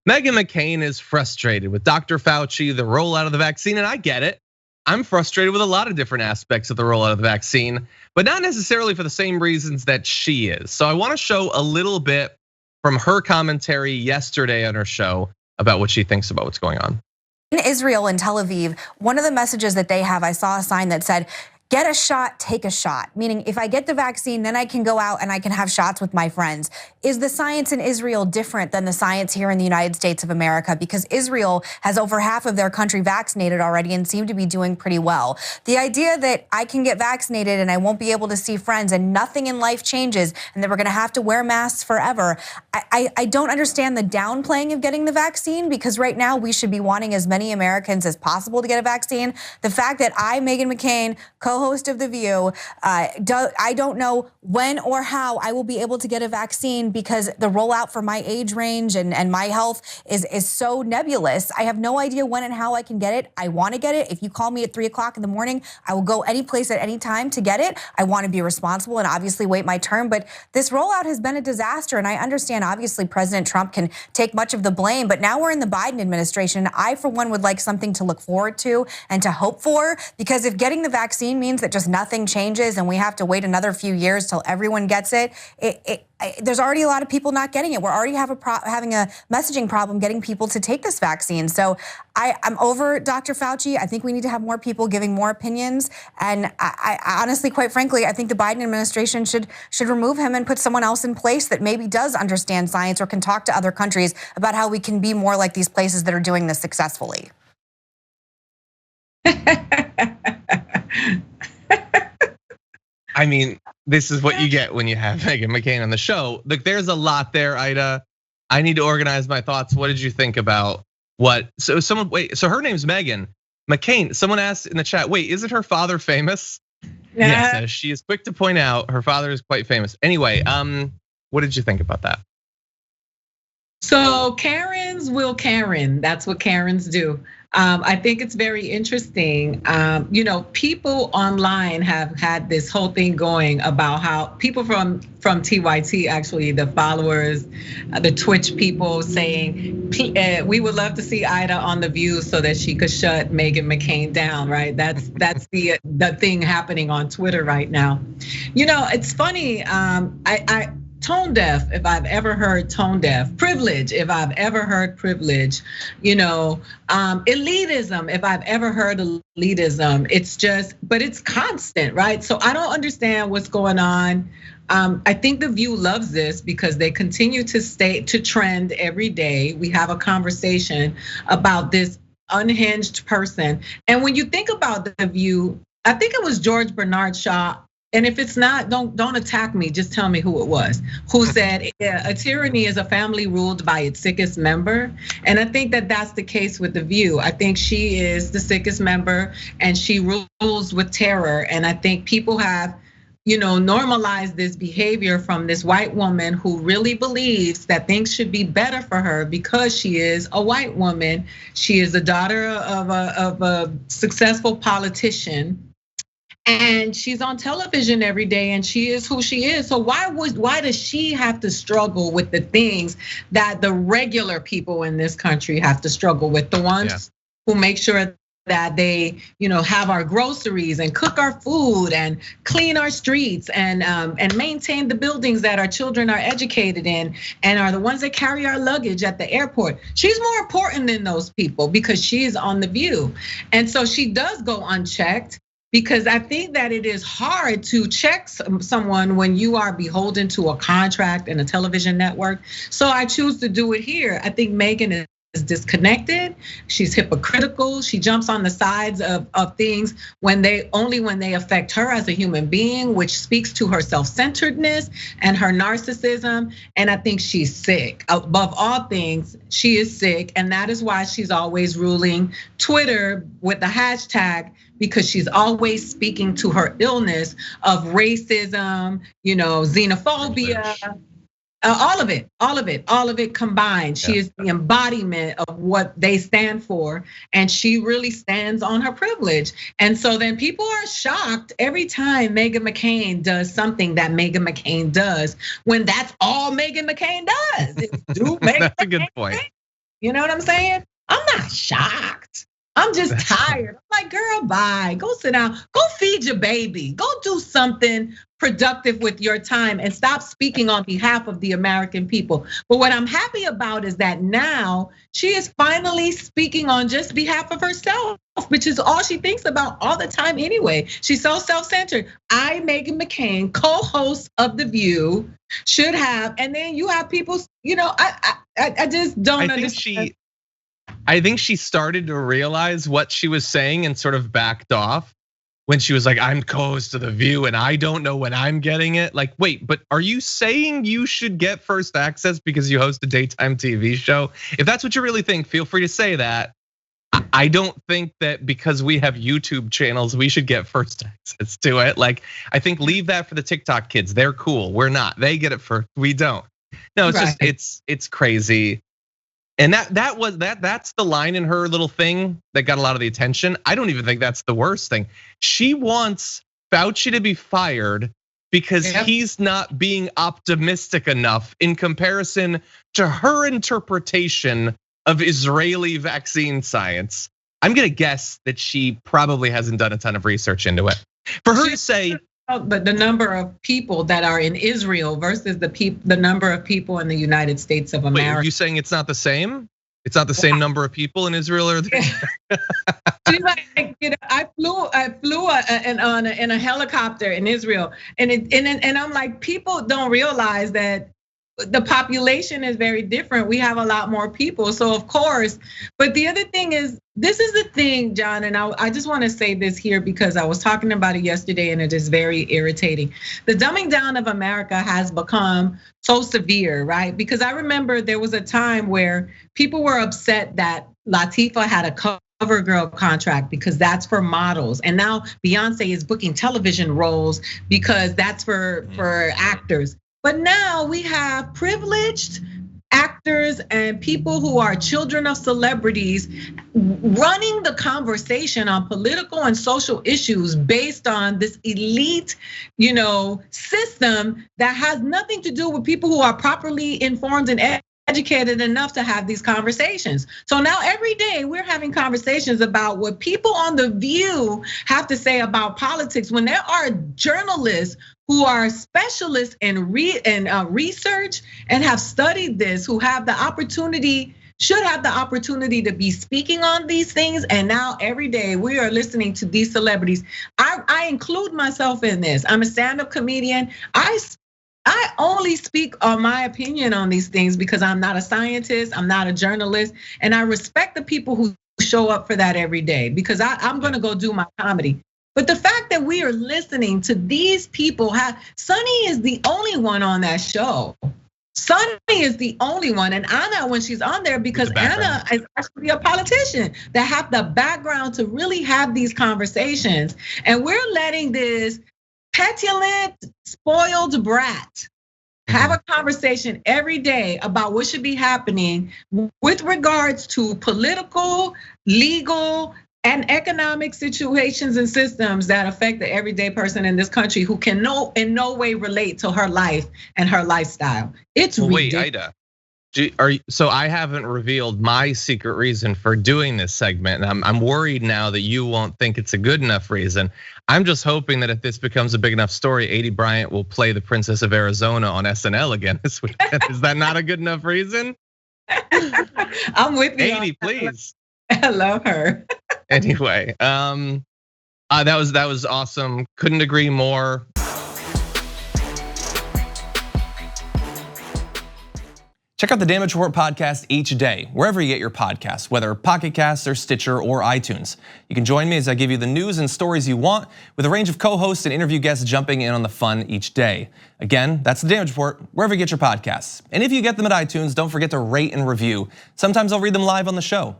Meghan McCain is frustrated with Dr. Fauci, the rollout of the vaccine, and I get it. I'm frustrated with a lot of different aspects of the rollout of the vaccine, but not necessarily for the same reasons that she is. So I want to show a little bit from her commentary yesterday on her show about what she thinks about what's going on. In Israel and Tel Aviv, one of the messages that they have, I saw a sign that said, get a shot, take a shot. Meaning if I get the vaccine, then I can go out and I can have shots with my friends. Is the science in Israel different than the science here in the United States of America? Because Israel has over half of their country vaccinated already and seem to be doing pretty well. The idea that I can get vaccinated and I won't be able to see friends and nothing in life changes and that we're gonna have to wear masks forever. I don't understand the downplaying of getting the vaccine, because right now we should be wanting as many Americans as possible to get a vaccine. The fact that I, Meghan McCain, co-host of The View, I don't know when or how I will be able to get a vaccine, because the rollout for my age range and my health is so nebulous. I have no idea when and how I can get it. I want to get it. If you call me at 3 o'clock in the morning, I will go any place at any time to get it. I want to be responsible and obviously wait my turn. But this rollout has been a disaster. And I understand, obviously, President Trump can take much of the blame. But now we're in the Biden administration. I, for one, would like something to look forward to and to hope for. Because if getting the vaccine means that just nothing changes and we have to wait another few years till everyone gets it, there's already a lot of people not getting it. We're already having a messaging problem getting people to take this vaccine. So I'm over Dr. Fauci. I think we need to have more people giving more opinions. And I honestly, quite frankly, I think the Biden administration should remove him and put someone else in place that maybe does understand science or can talk to other countries about how we can be more like these places that are doing this successfully. I mean, this is what you get when you have Meghan McCain on the show. Look, there's a lot there, Ida. I need to organize my thoughts. What did you think about what? So her name's Meghan McCain. Someone asked in the chat, wait, isn't her father famous? Yes, she is quick to point out her father is quite famous. Anyway, what did you think about that? So Karens will Karen. That's what Karens do. I think it's very interesting. People online have had this whole thing going about how people from TYT, actually, the followers, the Twitch people, saying we would love to see Ida on The View so that she could shut Meghan McCain down, right? That's the thing happening on Twitter right now. It's funny. Tone deaf, if I've ever heard tone deaf. Privilege, if I've ever heard privilege. Elitism, if I've ever heard elitism. But it's constant, right? So I don't understand what's going on. I think The View loves this because they continue to trend every day. We have a conversation about this unhinged person. And when you think about The View, I think it was George Bernard Shaw. And if it's not, don't attack me, just tell me who it was, who said a tyranny is a family ruled by its sickest member. And I think that that's the case with The View. I think she is the sickest member and she rules with terror. And I think people have, normalized this behavior from this white woman who really believes that things should be better for her because she is a white woman. She is the daughter of a successful politician. And she's on television every day and she is who she is. So why does she have to struggle with the things that the regular people in this country have to struggle with? The ones who make sure that they, have our groceries and cook our food and clean our streets and maintain the buildings that our children are educated in and are the ones that carry our luggage at the airport. She's more important than those people because she's on The View. And so she does go unchecked. Because I think that it is hard to check someone when you are beholden to a contract and a television network. So I choose to do it here. I think Meghan is disconnected. She's hypocritical. She jumps on the sides of things when they affect her as a human being, which speaks to her self-centeredness and her narcissism. And I think she's sick. Above all things, she is sick. And that is why she's always ruling Twitter with the hashtag, because she's always speaking to her illness of racism, xenophobia, all of it combined. She is the embodiment of what they stand for. And she really stands on her privilege. And so then people are shocked every time Meghan McCain does something that Meghan McCain does, when that's all Meghan McCain does. That's a good point. You know what I'm saying? I'm not shocked. I'm just tired. I'm like, girl, bye. Go sit down. Go feed your baby. Go do something productive with your time and stop speaking on behalf of the American people. But what I'm happy about is that now she is finally speaking on just behalf of herself, which is all she thinks about all the time anyway. She's so self-centered. Meghan McCain, co-host of The View, should have, and then you have people, I just don't understand. I think she started to realize what she was saying and sort of backed off when she was like, I'm co-host of The View and I don't know when I'm getting it. Like, wait, but are you saying you should get first access because you host a daytime TV show? If that's what you really think, feel free to say that. I don't think that because we have YouTube channels, we should get first access to it. Like, I think leave that for the TikTok kids. They're cool. We're not. They get it first. We don't. No, it's just it's crazy. And that's the line in her little thing that got a lot of the attention. I don't even think that's the worst thing. She wants Fauci to be fired because he's not being optimistic enough in comparison to her interpretation of Israeli vaccine science. I'm gonna guess that she probably hasn't done a ton of research into it. For her to say, but the number of people that are in Israel versus the number of people in the United States of America. Wait, are you saying it's not the same? It's not the same number of people in Israel, or she's like, I flew in a helicopter in Israel, and I'm like, people don't realize that the population is very different. We have a lot more people, so of course. But the other thing is, this is the thing, John, and I just want to say this here because I was talking about it yesterday, and it is very irritating. The dumbing down of America has become so severe, right? Because I remember there was a time where people were upset that Latifah had a cover girl contract because that's for models, and now Beyonce is booking television roles because that's for actors. But now we have privileged actors and people who are children of celebrities running the conversation on political and social issues based on this elite, system that has nothing to do with people who are properly informed and educated enough to have these conversations. So now every day we're having conversations about what people on The View have to say about politics when there are journalists who are specialists in research and have studied this, who have the opportunity, should have the opportunity to be speaking on these things. And now every day we are listening to these celebrities. I include myself in this. I'm a stand-up comedian. I only speak on my opinion on these things because I'm not a scientist, I'm not a journalist, and I respect the people who show up for that every day because I'm gonna go do my comedy. But the fact that we are listening to these people, Sunny is the only one on that show. Sunny is the only one, and Anna, when she's on there, because Anna is actually a politician that have the background to really have these conversations, and we're letting this petulant, spoiled brat have a conversation every day about what should be happening with regards to political, legal, and economic situations and systems that affect the everyday person in this country who can in no way relate to her life and her lifestyle. It's ridiculous. Wait, Aida, so I haven't revealed my secret reason for doing this segment, and I'm worried now that you won't think it's a good enough reason. I'm just hoping that if this becomes a big enough story, Aidy Bryant will play the Princess of Arizona on SNL again this weekend. Is that not a good enough reason? I'm with you. Aidy, please. I love her. Anyway, that was awesome. Couldn't agree more. Check out the Damage Report podcast each day, wherever you get your podcasts, whether Pocket Casts or Stitcher or iTunes. You can join me as I give you the news and stories you want, with a range of co-hosts and interview guests jumping in on the fun each day. Again, that's the Damage Report, wherever you get your podcasts. And if you get them at iTunes, don't forget to rate and review. Sometimes I'll read them live on the show.